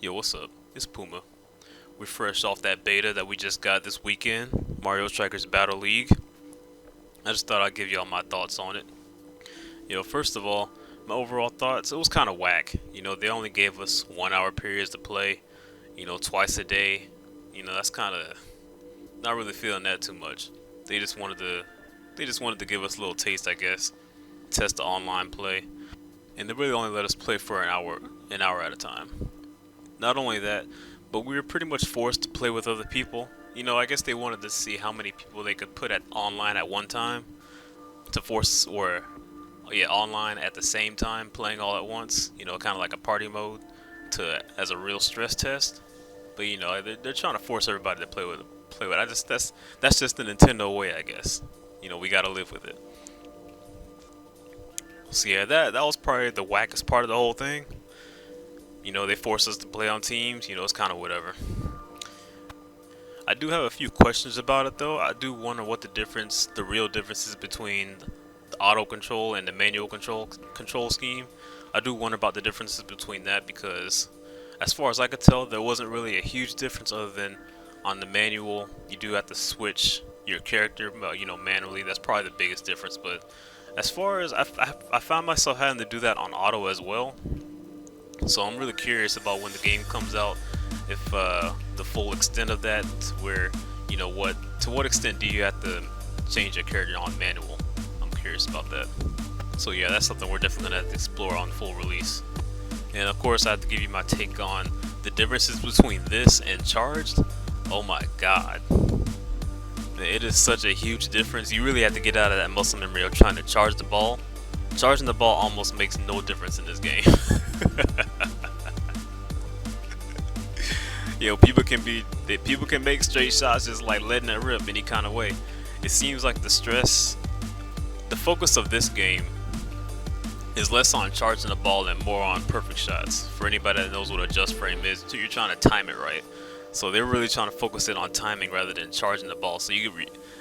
Yo, what's up? It's Puma. We're fresh off that beta that we just got this weekend, Mario Strikers Battle League. I just thought I'd give y'all my thoughts on it. First of all, my overall thoughts, it was kind of whack. They only gave us 1 hour periods to play, twice a day. That's kind of not really feeling that too much. They just wanted to give us a little taste, I guess, test the online play, and they really only let us play for an hour at a time. Not only that, but we were pretty much forced to play with other people. I guess they wanted to see how many people they could put at online at one time to force, or yeah, online at the same time, playing all at once. Kind of like a party mode to as a real stress test. But they're trying to force everybody to play with. That's just the Nintendo way, I guess. We gotta live with it. So yeah, that was probably the wackest part of the whole thing. They force us to play on teams. It's kind of whatever. I do have a few questions about it though. I do wonder what the real difference is between the auto control and the manual control scheme. I do wonder about the differences between that because, as far as I could tell, there wasn't really a huge difference other than on the manual you do have to switch your character, manually. That's probably the biggest difference. But as far as I found myself having to do that on auto as well. So I'm really curious about when the game comes out, if the full extent of that, where to what extent do you have to change your character on manual? I'm curious about that. So yeah, that's something we're definitely gonna have to explore on full release. And of course, I have to give you my take on the differences between this and charged. Oh my god, it is such a huge difference. You really have to get out of that muscle memory of trying to charge the ball. Charging the ball almost makes no difference in this game. People can make straight shots just like letting it rip any kind of way. It seems like the focus of this game is less on charging the ball and more on perfect shots. For anybody that knows what a just frame is, you're trying to time it right. So they're really trying to focus it on timing rather than charging the ball. So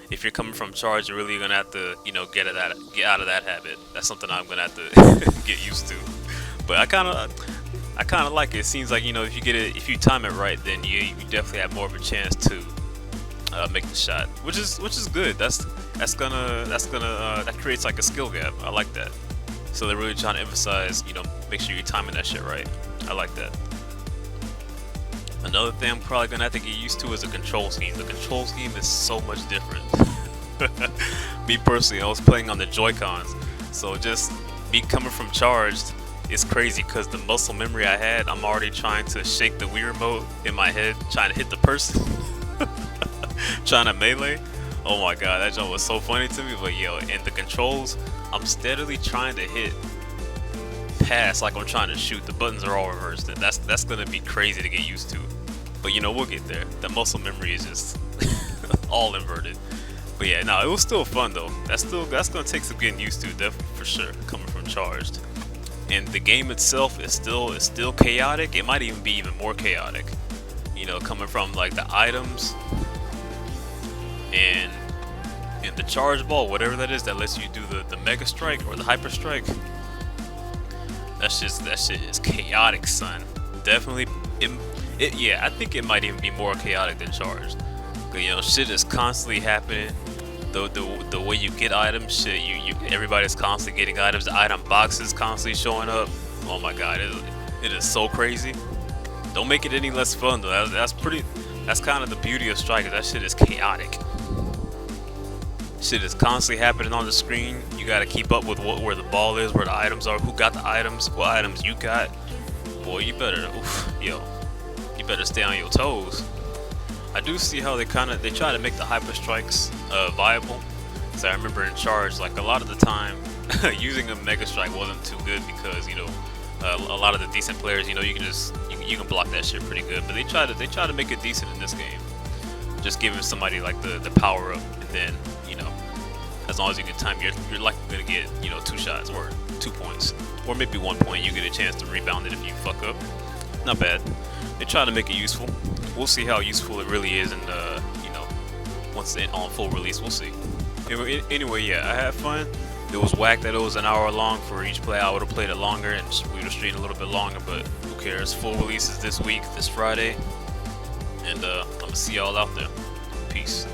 if you're coming from charge, you're really gonna have to, get out of that habit. That's something I'm gonna have to get used to. But I kind of like it. It seems like if you time it right, then you definitely have more of a chance to make the shot, which is good. That creates like a skill gap. I like that. So they're really trying to emphasize, make sure you're timing that shit right. I like that. Another thing I'm probably gonna have to get used to is the control scheme. The control scheme is so much different. Me personally, I was playing on the Joy-Cons, so just me coming from charged, it's crazy because the muscle memory I had, I'm already trying to shake the Wii remote in my head, trying to hit the person, trying to melee. Oh my god, that jump was so funny to me. But in the controls, I'm steadily trying to hit pass like I'm trying to shoot. The buttons are all reversed, and that's gonna be crazy to get used to. But we'll get there. The muscle memory is just all inverted. But yeah, no, it was still fun though. That's gonna take some getting used to, definitely for sure, coming from charged. And the game itself is still chaotic. It might even be even more chaotic. Coming from like the items and the charge ball, whatever that is that lets you do the mega strike or the hyper strike. That shit is chaotic, son. Definitely, I think it might even be more chaotic than charged. Cause shit is constantly happening. The way you get items, shit, everybody's constantly getting items. The item boxes constantly showing up. Oh my god, it is so crazy. Don't make it any less fun though. That's kind of the beauty of Strikers. That shit is chaotic. Shit is constantly happening on the screen. You gotta keep up with where the ball is, where the items are, who got the items, what items you got. Boy, you better stay on your toes. I do see how they try to make the hyper strikes viable. So I remember in charge, like a lot of the time, using a mega strike wasn't too good because a lot of the decent players, you can block that shit pretty good. But they try to make it decent in this game. Just giving somebody like the power up, and then as long as you can time, you're likely gonna get 2 shots or 2 points, or maybe 1 point. You get a chance to rebound it if you fuck up. Not bad. They try to make it useful. We'll see how useful it really is, and once it's on full release, we'll see. Anyway, yeah, I had fun. It was whack that it was an hour long for each play. I would have played it longer and we would have streamed a little bit longer, but who cares? Full releases this week, this Friday, and I'm gonna see y'all out there. Peace.